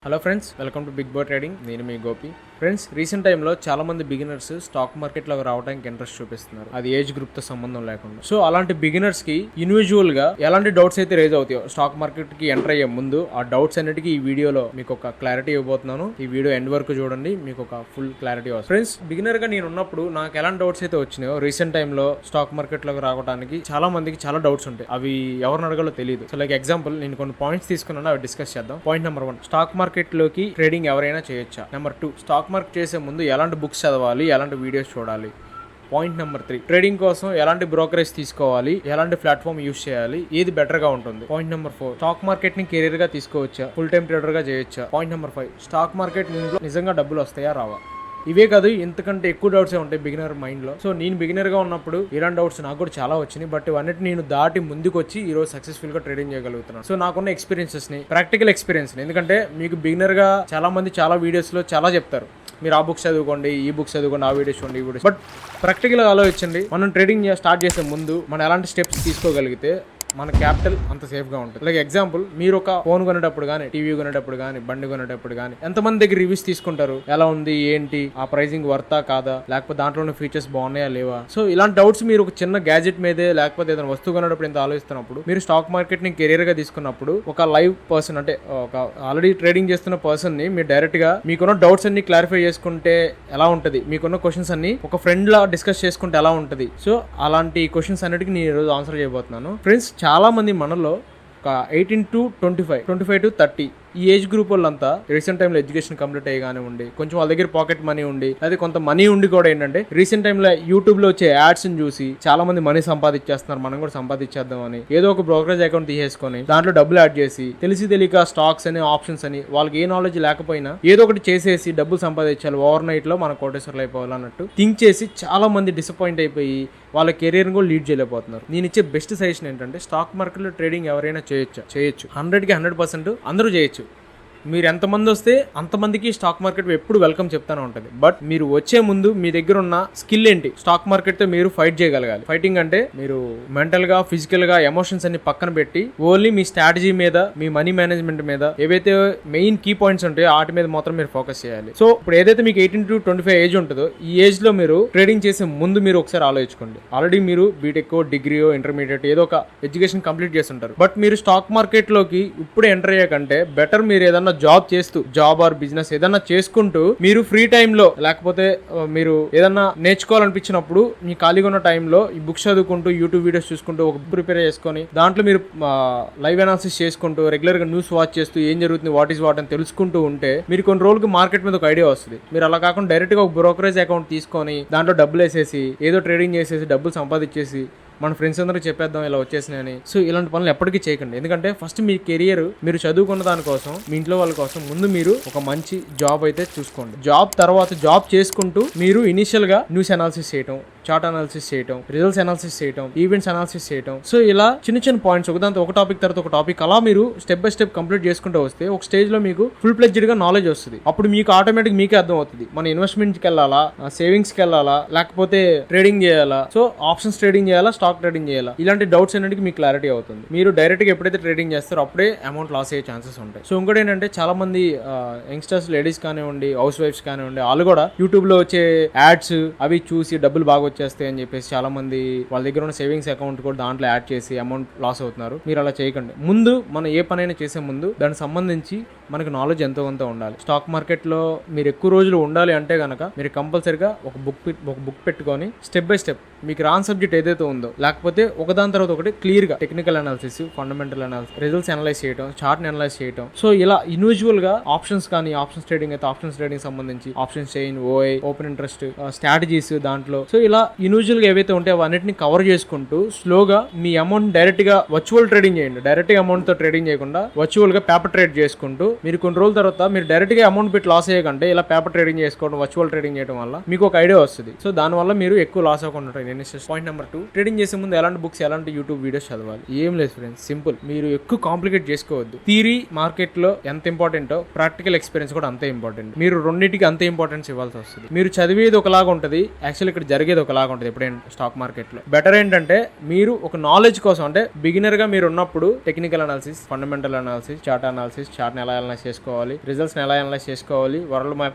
Hello friends, welcome to big bo trading. నేను మీ Gopi. Friends, recent టైంలో చాలా మంది బిగినర్స్ స్టాక్ మార్కెట్లోకి రావడానికి ఇంట్రెస్ట్ చూపిస్తున్నారు, అది ఏజ్ గ్రూప్ తో సంబంధం లేకుండా. సో అలాంటి బిగినర్స్ కి ఇండివిజువల్ గా ఎలాంటి డౌట్స్ అయితే రేజ్ అవుతాయో స్టాక్ మార్కెట్ కి ఎంటర్ అయ్యే ముందు, ఆ డౌట్స్ అన్నిటికీ ఈ వీడియోలో మీకు ఒక క్లారిటీ ఇవ్వబోతున్నాను. ఈ వీడియో ఎండ్ వరకు చూడండి, మీకు ఒక ఫుల్ క్లారిటీ వస్తుంది. ఫ్రెండ్స్, బిగినర్ గా నేను ఉన్నప్పుడు నాకు ఎలాంటి డౌట్స్ అయితే వచ్చినాయో రీసెంట్ టైంలో స్టాక్ మార్కెట్ లోకి రావడానికి చాలా మందికి చాలా డౌట్స్ ఉంటాయి. అవి ఎవరిని అడగాలో తెలియదు. సో లైక్ ఎగ్జాంపుల్, నేను కొన్ని పాయింట్స్ తీసుకున్నాను, అవి డిస్కస్ చేద్దాం. పాయింట్ నెంబర్ 1, స్టాక్ మార్కెట్ లోకి ట్రేడింగ్ ఎవరైనా చేయొచ్చా. నెంబర్ 2, స్టాక్ మార్కెట్ చేసే ముందు ఎలాంటి బుక్స్ చదవాలి, ఎలాంటి వీడియోస్ చూడాలి. పాయింట్ నెంబర్ 3, ట్రేడింగ్ కోసం ఎలాంటి బ్రోకరేజ్ తీసుకోవాలి, ఎలాంటి ప్లాట్ఫామ్ యూస్ చేయాలి, ఏది బెటర్ గా ఉంటుంది. పాయింట్ నెంబర్ 4, స్టాక్ మార్కెట్ ని కెరీర్ గా తీసుకోవచ్చా, ఫుల్ టైం ట్రేడర్ గా చేయొచ్చా. పాయింట్ నెంబర్ 5, స్టాక్ మార్కెట్ నిజంగా డబ్బులు వస్తాయా రావా. ఇవే కాదు, ఇంతకంటే ఎక్కువ డౌట్స్ ఉంటాయి బిగినర్ మైండ్ లో. సో నేను బిగినర్ గా ఉన్నప్పుడు ఇలాంటి డౌట్స్ నాకు కూడా చాలా వచ్చినాయి. బట్ ఇవన్నిటి నేను దాటి ముందుకు వచ్చి ఈ రోజు సక్సెస్ఫుల్ గా ట్రేడింగ్ చేయగలుగుతున్నాను. సో నాకున్న ఎక్స్పీరియన్సెస్ ని, ప్రాక్టికల్ ఎక్స్పీరియన్స్ ని, ఎందుకంటే మీకు బిగినర్ గా చాలా మంది చాలా వీడియోస్ లో చాలా చెప్తారు, మీరు ఆ బుక్స్ చదువుకోండి, ఈ బుక్స్ చదువుకోండి, ఆ వీడియోస్ చూడండి, ఈ వీడియోస్. బట్ ప్రాక్టికల్ గా ఆలోచించండి. మనం ట్రేడింగ్ స్టార్ట్ చేసే ముందు మనం ఎలాంటి స్టెప్స్ తీసుకోగలిగితే మన క్యాపిటల్ అంత సేఫ్ గా ఉంటుంది. లైక్ ఎగ్జాంపుల్, మీరు ఒక ఫోన్ కొనేటప్పుడు కానీ, టీవీ కొనేటప్పుడు కానీ, బండి కొనేటప్పుడు కానీ ఎంతమంది దగ్గర రివ్యూస్ తీసుకుంటారు, ఎలా ఉంది, ఏంటి, ఆ ప్రైజింగ్ వర్తా కాదా, లేకపోతే దాంట్లో ఫీచర్స్ బాగున్నాయా లేవా. సో ఇలాంటి డౌట్స్ మీరు ఒక చిన్న గ్యాజెట్ మీదే, లేకపోతే ఏదైనా వస్తువు కొనేటప్పుడు ఎంత ఆలోచిస్తున్నప్పుడు, మీరు స్టాక్ మార్కెట్ ని కెరీర్ గా తీసుకున్నప్పుడు ఒక లైవ్ పర్సన్, అంటే ఒక ఆల్రెడీ ట్రేడింగ్ చేస్తున్న పర్సన్ ని మీరు డైరెక్ట్ గా మీకున్న డౌట్స్ అన్ని క్లారిఫై చేసుకుంటే ఎలా ఉంటుంది, మీకున్న క్వశ్చన్స్ అన్ని ఒక ఫ్రెండ్ లా డిస్కస్ చేసుకుంటే ఎలా ఉంటుంది. సో అలాంటి క్వశ్చన్స్ అన్నిటికీ నేను ఈ రోజు ఆన్సర్ చేయబోతున్నాను. ఫ్రెండ్స్, చాలా మంది మనలో ఒక 18 to 25 to 30 ఈ ఏజ్ గ్రూప్ వాళ్ళంతా రీసెంట్ టైంలో ఎడ్యుకేషన్ కంప్లీట్ అయ్యి ఉండి, కొంచెం వాళ్ళ దగ్గర పాకెట్ మనీ ఉండి, అదే కొంత మనీ ఉండి కూడా ఏంటంటే రీసెంట్ టైంలో యూట్యూబ్ లో వచ్చే యాడ్స్ ని చూసి చాలా మంది మనీ సంపాదించేస్తున్నారు, మనం కూడా సంపాదించేద్దాం అని ఏదో ఒక బ్రోకరేజ్ అకౌంట్ తీసేసుకొని దాంట్లో డబ్బులు యాడ్ చేసి తెలియక స్టాక్స్ అని, ఆప్షన్స్ అని, వాళ్ళకి ఏ నాలెడ్జ్ లేకపోయినా ఏదో ఒకటి చేసేసి డబ్బులు సంపాదించాలి, ఓవర్ నైట్ లో మన కోటేశ్వర్లు అయిపోవాలన్నట్టు థింక్ చేసి చాలా మంది డిసప్పాయింట్ అయిపోయి వాళ్ళ కెరీర్ కూడా లీడ్ చేయలేకపోతున్నారు. నేను ఇచ్చే బెస్ట్ సజెషన్ ఏంటంటే, స్టాక్ మార్కెట్ లో ట్రేడింగ్ ఎవరైనా చేయొచ్చు. 100కి 100% అందరూ చేయొచ్చు. మీరు ఎంతమంది వస్తే అంతమందికి స్టాక్ మార్కెట్ ఎప్పుడు వెల్కమ్ చెప్తానే ఉంటుంది. బట్ మీరు వచ్చే ముందు మీ దగ్గర ఉన్న స్కిల్ ఏంటి, స్టాక్ మార్కెట్ తో మీరు ఫైట్ చేయగలగాలి. ఫైటింగ్ అంటే మీరు మెంటల్ గా, ఫిజికల్ గా, ఎమోషన్స్ అన్ని పక్కన పెట్టి ఓన్లీ మీ స్ట్రాటజీ మీద, మీ మనీ మేనేజ్మెంట్ మీద, ఏవైతే మెయిన్ కీ పాయింట్స్ ఉంటాయో వాటి మీద మాత్రం మీరు ఫోకస్ చేయాలి. సో ఇప్పుడు ఏదైతే మీకు 18 to 25 ఏజ్ ఉంటుందో, ఈ ఏజ్ లో మీరు ట్రేడింగ్ చేసే ముందు మీరు ఒకసారి ఆలోచించుకోండి. ఆల్రెడీ మీరు బీటెక్, డిగ్రీయో, ఇంటర్మీడియట్ ఏదో ఒక ఎడ్యుకేషన్ కంప్లీట్ చేస్తుంటారు. బట్ మీరు స్టాక్ మార్కెట్ లోకి ఇప్పుడు ఎంటర్ అయ్యే కంటే బెటర్ మీరు ఏదన్నా జాబ్ చేస్తూ, జాబ్ ఆర్ బిజినెస్ ఏదన్నా చేసుకుంటూ, మీరు ఫ్రీ టైమ్ లో లేకపోతే మీరు ఏదన్నా నేర్చుకోవాలనిపించినప్పుడు మీ ఖాళీగా ఉన్న టైంలో ఈ బుక్స్ చదువుకుంటూ, యూట్యూబ్ వీడియోస్ చూసుకుంటూ, ఒక ప్రిపేర్ చేసుకొని దాంట్లో మీరు లైవ్ అనాలిసిస్ చేసుకుంటూ, రెగ్యులర్ గా న్యూస్ వాచ్ చేస్తూ, ఏం జరుగుతుంది, వాట్ ఈస్ వాట్ అని తెలుసుకుంటూ ఉంటే మీరు కొన్ని రోజులకి మార్కెట్ మీద ఒక ఐడియా వస్తుంది. మీరు అలా కాకుండా డైరెక్ట్ గా ఒక బ్రోకరేజ్ అకౌంట్ తీసుకొని దాంట్లో డబ్బులు వేసేసి ఏదో ట్రేడింగ్ చేసేసి డబ్బులు సంపాదించేసి మన ఫ్రెండ్స్ అందరికి చెప్పేద్దాం ఇలా వచ్చేసినాయని. సో ఇలాంటి పనులు ఎప్పటికీ చేయకండి. ఎందుకంటే ఫస్ట్ మీ కెరియర్, మీరు చదువుకున్న దానికోసం, మీ ఇంట్లో వాళ్ళ కోసం ముందు మీరు ఒక మంచి జాబ్ అయితే చూసుకోండి. జాబ్ తర్వాత జాబ్ చేసుకుంటూ మీరు ఇనిషియల్ గా న్యూస్ అనాలిసిస్ చేయటం, చార్ట్ అనాలిసిస్ చేయటం, రిజల్ట్స్ అనాలిసిస్ చేయటం, ఈవెంట్స్ అనాలిసిస్ చేయటం. సో ఇలా చిన్న పాయింట్స్ ఒకదాంతో ఒక టాపిక్ తర్వాత ఒక టాపిక్ అలా మీరు స్టెప్ బై స్టెప్ కంప్లీట్ చేసుకుంటూ వస్తే ఒక స్టేజ్ లో మీకు ఫుల్ ప్లెడ్జ్డ్ గా నాలెడ్జ్ వస్తుంది. అప్పుడు మీకు ఆటోమేటిక్ మీకే అర్థం అవుతుంది, మన ఇన్వెస్ట్మెంట్ కి వెళ్ళాలా, సేవింగ్స్ కి వెళ్ళాలా, లేకపోతే ట్రేడింగ్ చేయాలా, సో ఆప్షన్స్ ట్రేడింగ్ చేయాలా, స్టాక్ ట్రేడింగ్ చేయాలా, ఇలాంటి డౌట్స్ అన్నిటికీ మీకు క్లారిటీ అవుతుంది. మీరు డైరెక్ట్ గా ఎప్పుడైతే ట్రేడింగ్ చేస్తారో అప్పుడే అమౌంట్ లాస్ అయ్యే ఛాన్సెస్ ఉంటాయి. సో ఇంకోటి ఏంటంటే, చాలా మంది యంగ్స్టర్స్, లేడీస్ కానివ్వండి, హౌస్ వైఫ్స్ కానివ్వండి, వాళ్ళు కూడా యూట్యూబ్ లో వచ్చే యాడ్స్ అవి చూసి డబ్బులు బాగా వచ్చేస్తాయి అని చెప్పేసి చాలా మంది వాళ్ళ దగ్గర ఉన్న సేవింగ్స్ అకౌంట్ కూడా దాంట్లో యాడ్ చేసి అమౌంట్ లాస్ అవుతున్నారు. మీరు అలా చేయకండి. ముందు మనం ఏ పనైనా చేసే ముందు దానికి సంబంధించి మనకు నాలెడ్జ్ ఎంతో కొంత ఉండాలి. స్టాక్ మార్కెట్ లో మీరు ఎక్కువ రోజులు ఉండాలి అంటే గనక మీరు కంపల్సరిగా ఒక బుక్ పెట్టుకొని స్టెప్ బై స్టెప్ మీకు రాన్ సబ్జెక్ట్ ఏదైతే ఉందో, లేకపోతే ఒకదాని తర్వాత ఒకటి క్లియర్ గా technical analysis, fundamental analysis, results analyse చేయడం, చార్ట్ అనలైజ్ చేయడం. సో ఇలా ఇండివిజువల్ గా ఆప్షన్స్ కానీ, ఆప్షన్స్ ట్రేడింగ్ అయితే ఆప్షన్స్ ట్రేడింగ్ సంబంధించి options chain, ఓఐ, open interest, strategies దాంట్లో. సో ఇలా ఇండివిజువల్ గా ఏవైతే ఉంటాయో అవన్నిటిని కవర్ చేసుకుంటూ స్లోగా మీ అమౌంట్ డైరెక్ట్ గా వర్చువల్ ట్రేడింగ్ చేయండి. డైరెక్ట్ గా అమౌంట్ తో ట్రేడింగ్ చేయకుండా వర్చువల్ గా పేపర్ ట్రేడ్ చేసుకుంటూ, మీరు కొన్ని రోజుల తర్వాత మీరు డైరెక్ట్ గా అమౌంట్ పెట్టి లాస్ అయ్యకంటే ఇలా పేపర్ ట్రేడింగ్ చేసుకోవడం, వర్చువల్ ట్రేడింగ్ చేయడం వల్ల మీకు ఒక ఐడియా వస్తుంది. సో దాని వల్ల మీరు ఎక్కువ లాస్ అవ్వకుండా. పాయింట్ నెంబర్ 2, ట్రేడింగ్ చేసే ముందు ఎలాంటి బుక్స్, ఎలాంటి యూట్యూబ్ వీడియోస్ చదవాలి. ఏం లేదు ఫ్రెండ్స్, సింపుల్. మీరు ఎక్కువ కాంప్లికేట్ చేసుకోవద్దు. థియరీ మార్కెట్ లో ఎంత ఇంపార్టెంటో ప్రాక్టికల్ ఎక్స్పీరియన్స్ కూడా అంతే ఇంపార్టెంట్. మీరు రెండింటికి అంతే ఇంపార్టెన్స్ ఇవ్వాల్సి వస్తుంది. మీరు చదివేది ఒకలాగా ఉంటుంది, యాక్చువల్ ఇక్కడ జరిగేది ఒకలాగా ఒకలాగా ఉంటుంది ఎప్పుడైనా స్టాక్ మార్కెట్ లో. బెటర్ ఏంటంటే మీరు ఒక నాలెడ్జ్ కోసం, అంటే బిగినర్ గా మీరు ఉన్నప్పుడు technical analysis, fundamental analysis, chart analysis, chart ని ఎలా అనలైజ్ చేసుకోవాలి, రిజల్ట్స్ ని ఎలా అనలైజ్ చేసుకోవాలి,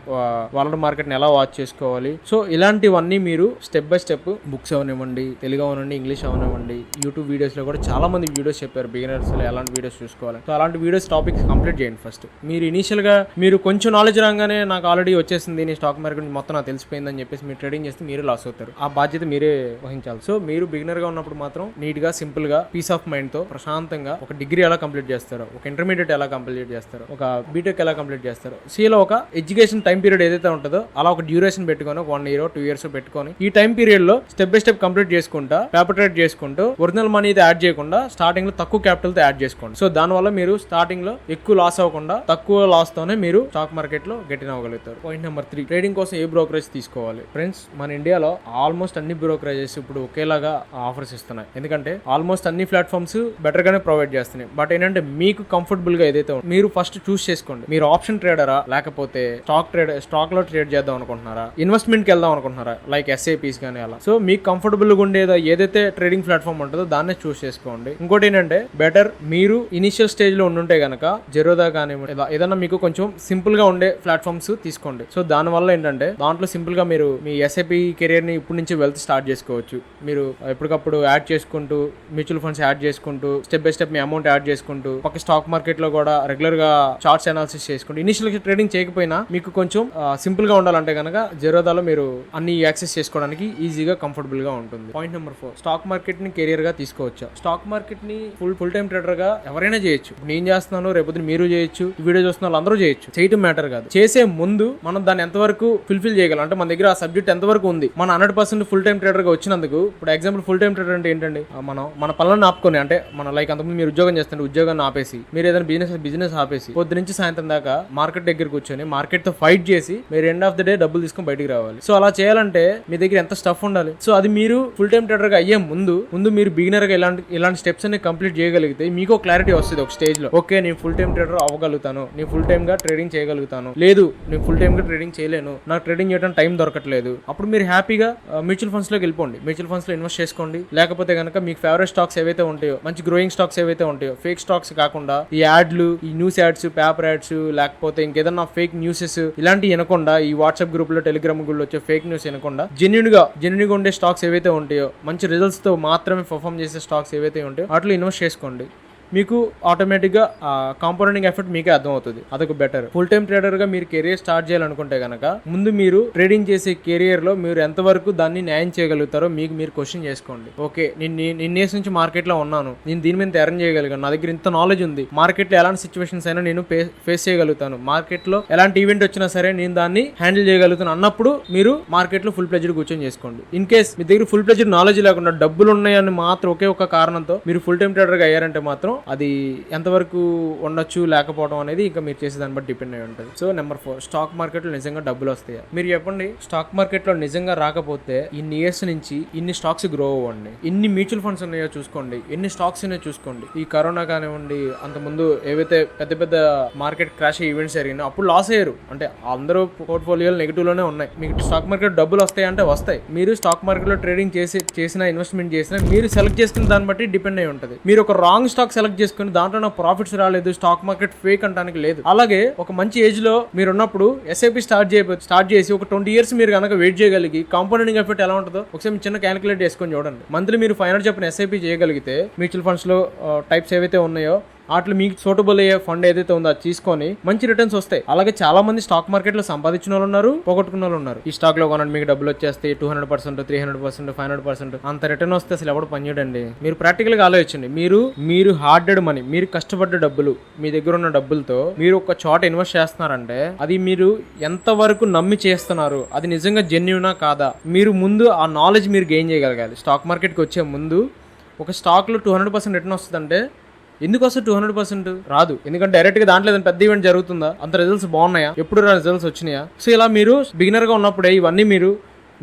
వరల్డ్ మార్కెట్ ని ఎలా వాచ్ చేసుకోవాలి. సో ఇలాంటివన్నీ మీరు స్టెప్ బై స్టెప్ బుక్స్ అవనివ్వండి, తెలుగు అవనివ్వండి, ఇంగ్లీష్ అవనివ్వండి, యూట్యూబ్ వీడియోస్ లో కూడా చాలా మంది వీడియోస్ చెప్పారు బిగినర్స్ లో ఎలాంటి వీడియోస్ చూసుకోవాలి. సో అలాంటి వీడియోస్ టాపిక్స్ కంప్లీట్ చేయండి ఫస్ట్. మీరు ఇనీషియల్ గా మీరు కొంచెం నాలెడ్జ్ రాగానే నాకు ఆల్రెడీ వచ్చేసింది, నేను స్టాక్ మార్కెట్ మొత్తం నాకు తెలిసిపోయిందని చెప్పేసి మీరు ట్రేడింగ్ చేస్తే మీరే లాస్ అవుతారు. ఆ బాధ్యత మీరే వహించాలి. సో మీరు బిగినర్ గా ఉన్నప్పుడు మాత్రం నీట్ గా, సింపుల్ గా, పీస్ ఆఫ్ మైండ్ తో ప్రశాంతంగా ఒక డిగ్రీ ఎలా కంప్లీట్ చేస్తారో, ఒక ఇంటర్మీడియట్ ఎలా కంప్లీట్ చేస్తారో, ఒక బీటెక్ ఎలా కంప్లీట్ చేస్తారో, సీలో ఒక ఎడ్యుకేషన్ టైం పీరియడ్ ఏదైతే ఉంటుందో అలా ఒక డ్యూరేషన్ పెట్టుకొని 1 year 2 years పెట్టుకొని ఈ టైం పీరియడ్ లో స్టెప్ బై స్టెప్ కంప్లీట్ చేసుకుంటా, పేపర్ ట్రేడ్ చేసుకుంటూ, ఒరిజినల్ మనీ అయితే యాడ్ చేయకుండా స్టార్టింగ్ లో తక్కువ క్యాపిటల్ తో యాడ్ చేసుకోండి. సో దానివల్ల మీరు స్టార్టింగ్ లో ఎక్కువ లాస్ అవ్వకుండా తక్కువ లాస్ తోనే మీరు స్టాక్ మార్కెట్ లో గెటిన్ అవ్వగలుగుతారు. పాయింట్ నెంబర్ 3, ట్రేడింగ్ కోసం ఏ బ్రోకరేజ్ తీసుకోవాలి. ఫ్రెండ్స్, మన ఇండియాలో ఆల్మోస్ట్ అన్ని బ్రోకరేజెస్ ఇప్పుడు ఒకేలాగా ఆఫర్స్ ఇస్తున్నాయి. ఎందుకంటే ఆల్మోస్ట్ అన్ని ప్లాట్ఫామ్స్ బెటర్ గానే ప్రొవైడ్ చేస్తున్నాయి. బట్ ఏంటంటే మీకు కంఫర్టబుల్ గా ఏదైతే మీరు ఫస్ట్ చూస్ చేసుకోండి. మీరు ఆప్షన్ ట్రేడరా, లేకపోతే స్టాక్ లో ట్రేడ్ చేద్దాం అనుకుంటున్నారా, ఇన్వెస్ట్మెంట్ కి వెళ్దాం అనుకుంటున్నారా, లైక్ ఎస్ఐపీస్ కానీ అలా. సో మీకు కంఫర్టబుల్ గా ఉండేదో ఏదైతే ట్రేడింగ్ ప్లాట్ఫామ్ ఉంటుందో దాన్నే చూస్ చేసుకోండి. ఇంకోటి ఏంటంటే బెటర్ మీరు ఇనిషియల్ స్టేజ్ లో ఉండుంటే గనక జెరోదా కానీ ఏదన్నా మీకు కొంచెం సింపుల్ గా ఉండే ప్లాట్ఫామ్స్ తీసుకోండి. సో దాని వల్ల ఏంటంటే దాంట్లో సింపుల్ గా మీరు మీ ఎస్ఐపి కెరియర్ ని ఇప్పటి నుంచి వెల్త్ స్టార్ట్ చేసుకోవచ్చు. మీరు ఎప్పటికప్పుడు యాడ్ చేసుకుంటూ, మ్యూచువల్ ఫండ్స్ యాడ్ చేసుకుంటూ, step by step me amount add చేసుకుంటూ, పక్క స్టాక్ మార్కెట్ లో కూడా రెగ్యులర్ గా చార్ట్స్ అనాలిసిస్ చేసుకుంటూ, ఇనిషియల్ ట్రేడింగ్ చేయకపోయినా మీకు కొంచెం సింపుల్ గా ఉండాలంటే కనుక జెరోదాలో మీరు అన్ని యాక్సెస్ చేసుకోవడానికి ఈజీగా, కంఫర్టబుల్ గా ఉంటుంది. పాయింట్ నెంబర్ 4, స్టాక్ మార్కెట్ ని కెరియర్ గా తీసుకోవచ్చా. స్టాక్ మార్కెట్ ని ఫుల్ టైం ట్రేడర్ గా ఎవరైనా చేయొచ్చు. నేను చేస్తున్నాను, రేపొద్దున మీరు చేయొచ్చు, వీడియో చూస్తున్న వాళ్ళు అందరూ చేయొచ్చు. చేయటం మ్యాటర్ కాదు, చేసే ముందు మనం దాన్ని ఎంతవరకు ఫుల్ఫిల్ చేయగలం, అంటే మన దగ్గర ఆ సబ్జెక్ట్ ఎంతవరకు ఉంది. మన 100% ఫుల్ టైం ట్రేడర్ గా వచ్చినందుకు, ఇప్పుడు ఎగ్జాంపుల్ ఫుల్ టైం ట్రేడర్ అంటే ఏంటండి, మన పనులను ఆపుకొని, అంటే మన లైక్ అంతకుముందు మీరు ఉద్యోగం చేస్తుంటే ఉద్యోగాన్ని ఆపేసి, మీరు ఏదైనా బిజినెస్ ఆపేసి పొద్దు నుంచి సాయంత్రం దాకా మార్కెట్ దగ్గర కూర్చొని మార్కెట్ తో ఫైట్ చేసి మీరు ఎండ్ ఆఫ్ ద డే డబ్బులు తీసుకొని బయటికి రావాలి. సో అలా చేయాలంటే మీ దగ్గర ఎంత స్టఫ్ ఉండాలి. సో అది మీరు ఫుల్ టైం ట్రేడర్ గా అయ్యే ముందు మీరు బిగినర్ గా ఇలాంటి స్టెప్స్ అన్ని కంప్లీట్ చేయగలిగితే మీకు క్లారిటీ వస్తుంది ఒక స్టేజ్ లో. ఓకే, నేను ఫుల్ టైం ట్రేడర్ అవ్వగలుగుతాను, నేను ఫుల్ టైం గా ట్రేడింగ్ చేయగలుగుతాను, లేదు నేను ఫుల్ టైం గా ట్రేడింగ్ చేయలేను, నాకు ట్రేడింగ్ చేయడం టైం దొరకట్లేదు. అప్పుడు మీరు హ్యాపీగా మ్యూచువల్ ఫండ్స్ లోకి వెళ్ళిపోండి, మ్యూచువల్ ఫండ్స్ లో ఇన్వెస్ట్ చేసుకోండి. లేకపోతే కనుక మీకు ఫేవరెట్ స్టాక్స్ ఏవైతే ఉంటాయో, మంచి గ్రోయింగ్ స్టాక్స్ ఏవైతే ఉంటాయో, ఫేక్ స్టాక్స్ కాకుండా ఈ యాడ్లు, ఈ న్యూస్ యాడ్స్, పేపర్ యాడ్స్, లేకపోతే ఇంకేదన్నా ఫేక్ న్యూసెస్ ఇలాంటివి వినకుండా, ఈ వాట్సాప్ గ్రూప్ లో, టెలిగ్రామ్ గ్రూప్ లో వచ్చే ఫేక్ న్యూస్ వినకుండా జెన్యూన్ గా ఉండే స్టాక్స్ ఏవైతే ఉంటాయో, మంచి రిజల్ట్స్ తో మాత్రమే పర్ఫామ్ చేసే స్టాక్స్ ఏవైతే ఉంటాయో వాటిలో ఇన్వెస్ట్ చేసుకోండి. మీకు ఆటోమేటిక్గా కాంపౌండింగ్ ఎఫెక్ట్ మీకే అర్థం అవుతుంది. అదొక బెటర్. ఫుల్ టైం ట్రేడర్ గా మీరు కెరియర్ స్టార్ట్ చేయాలనుకుంటే కనుక ముందు మీరు ట్రేడింగ్ చేసే కెరియర్ లో మీరు ఎంతవరకు దాన్ని న్యాయం చేయగలుగుతారో మీరు క్వశ్చన్ చేసుకోండి. ఓకే, నేను ఇయర్స్ నుంచి మార్కెట్ లో ఉన్నాను, నేను దీని మీద ఎర్న్ చేయగలిగాను, నా దగ్గర ఇంత నాలెడ్జ్ ఉంది, మార్కెట్ లో ఎలాంటి సిచ్యువేషన్స్ అయినా నేను ఫేస్ చేయగలుగుతాను, మార్కెట్ లో ఎలాంటి ఈవెంట్ వచ్చినా సరే నేను దాన్ని హ్యాండిల్ చేయగలుగుతాను అన్నప్పుడు మీరు మార్కెట్ లో ఫుల్ ప్లెజ్డ్ కూర్చొని చేసుకోండి. ఇన్ కేస్ మీ దగ్గర ఫుల్ ప్లెజ్డ్ నాలెడ్జ్ లేకుండా డబ్బులు ఉన్నాయని మాత్రం ఒకే ఒక కారణంతో మీరు ఫుల్ టైం ట్రేడర్ గా అయ్యారంటే మాత్రం అది ఎంతవరకు ఉండొచ్చు లేకపోవడం అనేది ఇంకా మీరు చేసే దాన్ని బట్టి డిపెండ్ అయి ఉంటుంది. సో నెంబర్ 4, స్టాక్ మార్కెట్ లో నిజంగా డబ్బులు వస్తాయా. మీరు చెప్పండి, స్టాక్ మార్కెట్ లో నిజంగా రాకపోతే ఇన్ని ఇయర్స్ నుంచి ఇన్ని స్టాక్స్ గ్రో అవ్వండి, ఎన్ని మ్యూచువల్ ఫండ్స్ ఉన్నాయో చూసుకోండి, ఎన్ని స్టాక్స్ ఉన్నాయో చూసుకోండి. ఈ కరోనా కానివ్వండి, అంతకుముందు ఏవైతే పెద్ద మార్కెట్ క్రాష్ ఈవెంట్స్ జరిగినా అప్పుడు లాస్ అయ్యారు, అంటే అందరూ పోర్ట్ఫోలియోలు నెగిటివ్ లోనే ఉన్నాయి. మీకు స్టాక్ మార్కెట్ డబ్బులు వస్తాయి అంటే వస్తాయి. మీరు స్టాక్ మార్కెట్ లో ట్రేడింగ్ చేసిన ఇన్వెస్ట్మెంట్ చేసినా మీరు సెలెక్ట్ చేసుకున్న దాన్ని బట్టి డిపెండ్ అయి ఉంటుంది. మీరు ఒక రాంగ్ స్టాక్ సెలెక్ట్ చేసుకుని దాంట్లో నాకు ప్రాఫిట్స్ రాలేదు, స్టాక్ మార్కెట్ ఫేక్ అంటానికి లేదు. అలాగే ఒక మంచి ఏజ్ లో మీరు ఉన్నప్పుడు ఎస్ఐపి స్టార్ట్ చేసి ఒక 20 years మీరు కనుక వెయిట్ చేయగలిగి కాంపౌండింగ్ ఎఫెక్ట్ ఎలా ఉంటుందో ఒకసారి మీ చిన్న క్యాలిక్యులేట్ చేసుకొని చూడండి. మంత్లీ మీరు 500 చెప్పిన ఎస్ఐపి చేయగలిగితే మ్యూచువల్ ఫండ్స్ లో టైప్స్ ఏవైతే ఉన్నాయో వాటిలో మీకు సూటబుల్ అయ్యే ఫండ్ ఏదైతే ఉందో అది తీసుకొని మంచి రిటర్న్స్ వస్తాయి. అలాగే చాలా మంది స్టాక్ మార్కెట్ లో సంపాదించిన వాళ్ళు ఉన్నారు, పోగొట్టుకున్న వాళ్ళు ఉన్నారు. ఈ స్టాక్ లో కొనండి మీకు డబ్బులు వచ్చేస్తాయి 200%, 300%, 500%, అంత రిటర్న్ వస్తే అసలు ఎవరు పనిచేయడండి. మీరు ప్రాక్టికల్ గా ఆలోచించండి. మీరు హార్డెడ్ మనీ, మీరు కష్టపడ్డ డబ్బులు, మీ దగ్గర ఉన్న డబ్బులతో మీరు ఒక చోట ఇన్వెస్ట్ చేస్తున్నారంటే అది మీరు ఎంత వరకు నమ్మి చేస్తున్నారు, అది నిజంగా జెన్యూనా కాదా, మీరు ముందు ఆ నాలెడ్జ్ మీరు గెయిన్ చేయగలగాలి. స్టాక్ మార్కెట్కి వచ్చే ముందు ఒక స్టాక్ లో 200% రిటర్న్ వస్తుందంటే ఎందుకు వస్తుంది 200% రాదు. ఎందుకంటే డైరెక్ట్ గా దాంట్లో ఏదైనా పెద్ద ఈవెంట్ జరుగుతుందా, అంత రిజల్ట్స్ బాగున్నాయా, ఎప్పుడు రిజల్ట్స్ వచ్చినాయా. సో ఇలా మీరు బిగినర్ గా ఉన్నప్పుడే ఇవన్నీ మీరు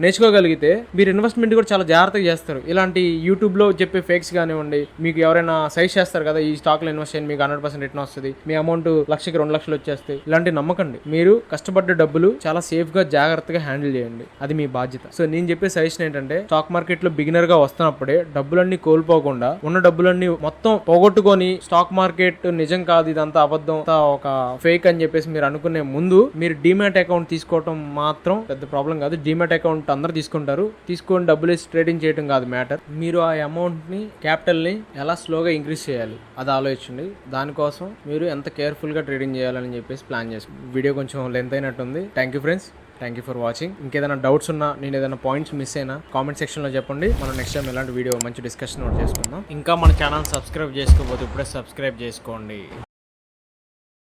నేర్చుకోగలిగితే మీరు ఇన్వెస్ట్మెంట్ కూడా చాలా జాగ్రత్తగా చేస్తారు. ఇలాంటి యూట్యూబ్ లో చెప్పే ఫేక్స్ కానివ్వండి, మీకు ఎవరైనా సజెస్ట్ చేస్తారు కదా ఈ స్టాక్ లో ఇన్వెస్ట్ చేయండి మీకు 100% రిటర్న్ వస్తుంది, మీ అమౌంట్ 1,00,000 2 లక్షలు వచ్చేస్తాయి, ఇలాంటి నమ్మకండి. మీరు కష్టపడ్డ డబ్బులు చాలా సేఫ్ గా జాగ్రత్తగా హ్యాండిల్ చేయండి, అది మీ బాధ్యత. సో నేను చెప్పే సజెషన్ ఏంటంటే స్టాక్ మార్కెట్ లో బిగినర్ గా వస్తున్నప్పుడే డబ్బులన్నీ కోల్పోకుండా ఉన్న డబ్బులన్నీ మొత్తం పోగొట్టుకొని స్టాక్ మార్కెట్ నిజం కాదు ఇదంతా అబద్ధం ఒక ఫేక్ అని చెప్పేసి మీరు అనుకునే ముందు మీరు డీమ్యాట్ అకౌంట్ తీసుకోవడం మాత్రం పెద్ద ప్రాబ్లం కాదు. డీమ్యాట్ అకౌంట్ అందరూ తీసుకుంటారు, తీసుకొని డబ్బులు వేసి ట్రేడింగ్ చేయడం కాదు మ్యాటర్. మీరు ఆ అమౌంట్ ని క్యాపిటల్ ని ఎలా స్లోగా ఇంక్రీజ్ చేయాలి అది ఆలోచించండి. దానికోసం మీరు ఎంత కేర్ఫుల్ గా ట్రేడింగ్ చేయాలని చెప్పేసి ప్లాన్ చేసుకోండి. వీడియో కొంచెం లెంత్ అయినట్టుంది. Thank you friends, thank you for watching. ఇంకేదైనా డౌట్స్ ఉన్నా, నేను ఏదైనా పాయింట్స్ మిస్ అయినా కామెంట్ సెక్షన్లో చెప్పండి. మనం నెక్స్ట్ టైం ఇలాంటి వీడియో మంచి డిస్కషన్ చేసుకుందాం. ఇంకా మన ఛానల్ సబ్స్క్రైబ్ చేసుకోకపోతే ఇప్పుడే సబ్స్క్రైబ్ చేసుకోండి.